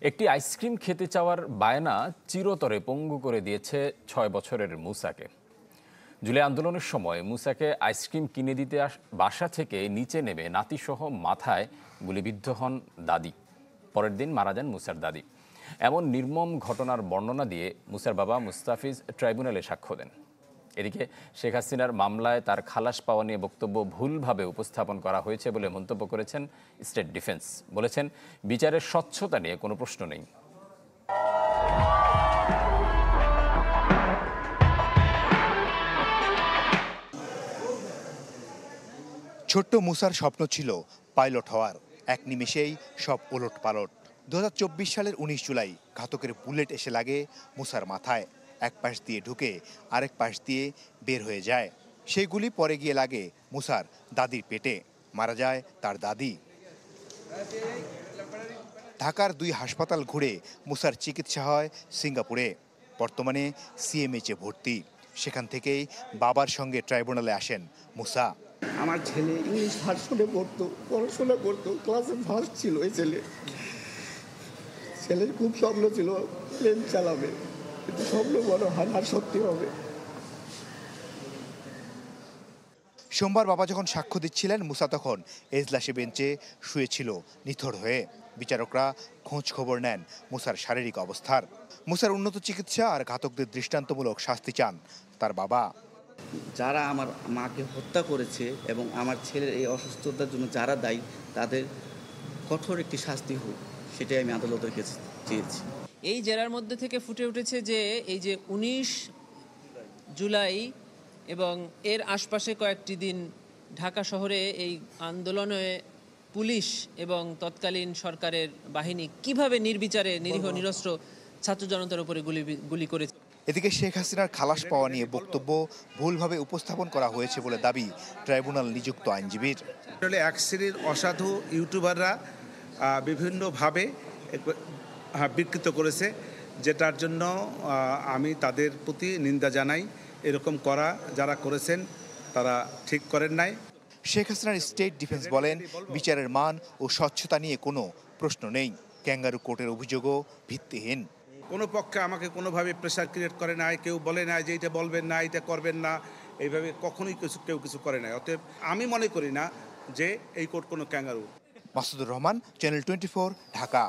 একটি আইসক্রিম খেতে চাওয়ার বায়না চিরতরে পঙ্গু করে দিয়েছে ৬ বছরের মুসাকে। জুলাই আন্দোলনের সময় মুসাকে আইসক্রিম কিনে দিতে বাসা থেকে নিচে নেমে নাতিসহ মাথায় গুলিবিদ্ধ হন দাদি। পরের দিন মারা যান মুসার দাদি। এমন নির্মম ঘটনার বর্ণনা দিয়ে মুসার বাবা মুস্তাফিজ ট্রাইব্যুনালে সাক্ষ্য দেন। এদিকে শেখ হাসিনার মামলায় তার খালাস পাওয়া নিয়ে বক্তব্য ভুলভাবে উপস্থাপন করা হয়েছে বলে মন্তব্য করেছেন স্টেট ডিফেন্স। বলেছেন, বিচারের স্বচ্ছতা নিয়ে কোনো প্রশ্ন নেই। ছোট্ট মুসার স্বপ্ন ছিল পাইলট হওয়ার। এক নিমেষেই সব ওলটপালট। 2024 সালের 19 জুলাই ঘাতকের বুলেট এসে লাগে মুসার মাথায়। এক পাশ দিয়ে ঢুকে আরেক পাশ দিয়ে বের হয়ে যায়। সেই গুলি পরে গিয়ে লাগে মুসার দাদির পেটে। মারা যায় তার দাদি। ঢাকার 2 হাসপাতাল ঘুরে মুসার চিকিৎসা হয় সিঙ্গাপুরে। বর্তমানে সিএমএইচে ভর্তি। সেখান থেকেই বাবার সঙ্গে ট্রাইব্যুনালে আসেন মুসা। আমার ছেলে ইংলিশ ভার্সনে পড়তো, পড়াশোনা করতো, ক্লাসে ফার্স্ট ছিল। এই ছেলের খুব স্বপ্ন ছিল প্লেন চালাবে, কিন্তু স্বপ্ন বড় হয় আর সত্যি হবে। সোমবার বাবা যখন সাক্ষ্য দিচ্ছিলেন, মুসা তখন এজলাসে বেঞ্চে শুয়েছিল নিথর হয়ে। বিচারকরা খোঁজ খবর নেন মুসার শারীরিক অবস্থার। মুসার উন্নত চিকিৎসা আর ঘাতকদের দৃষ্টান্তমূলক শাস্তি চান তার বাবা। যারা আমার মাকে হত্যা করেছে এবং আমার ছেলের এই অসুস্থতার জন্য যারা দায়ী, তাদের কঠোর একটি শাস্তি হোক, সেটাই আমি আদালতের কাছে চেয়েছি। এই জেরার মধ্যে থেকে ফুটে উঠেছে যে এই যে 19 জুলাই এবং এর আশপাশে কয়েকটি দিন ঢাকা শহরে এই আন্দোলনে পুলিশ এবং তৎকালীন সরকারের বাহিনী কিভাবে নির্বিচারে নিরীহ নিরস্ত্র ছাত্র জনতার উপরে গুলি করেছে। এদিকে শেখ হাসিনার খালাস পাওয়া নিয়ে বক্তব্য ভুলভাবে উপস্থাপন করা হয়েছে বলে দাবি ট্রাইব্যুনাল নিযুক্ত আইনজীবীর। এক শ্রেণীর অসাধু ইউটিউবাররা বিভিন্নভাবে বিকৃত করেছে, যেটার জন্য আমি তাদের প্রতি নিন্দা জানাই। এরকম করা যারা করেছেন তারা ঠিক করেন নাই। শেখ হাসিনার স্টেট ডিফেন্স বলেন, বিচারের মান ও স্বচ্ছতা নিয়ে কোনো প্রশ্ন নেই। ক্যাঙ্গারু কোর্টের অভিযোগও ভিত্তিহীন। কোনো পক্ষে আমাকে কোনোভাবে প্রেশার ক্রিয়েট করে নাই, কেউ বলে নাই যে এটা বলবেন না, এটা করবেন না, এইভাবে কখনোই কেউ কিছু করে নাই। অতএব আমি মনে করি না যে এই কোর্ট কোনো ক্যাঙ্গারু। মাসুদুর রহমান, চ্যানেল 24, ঢাকা।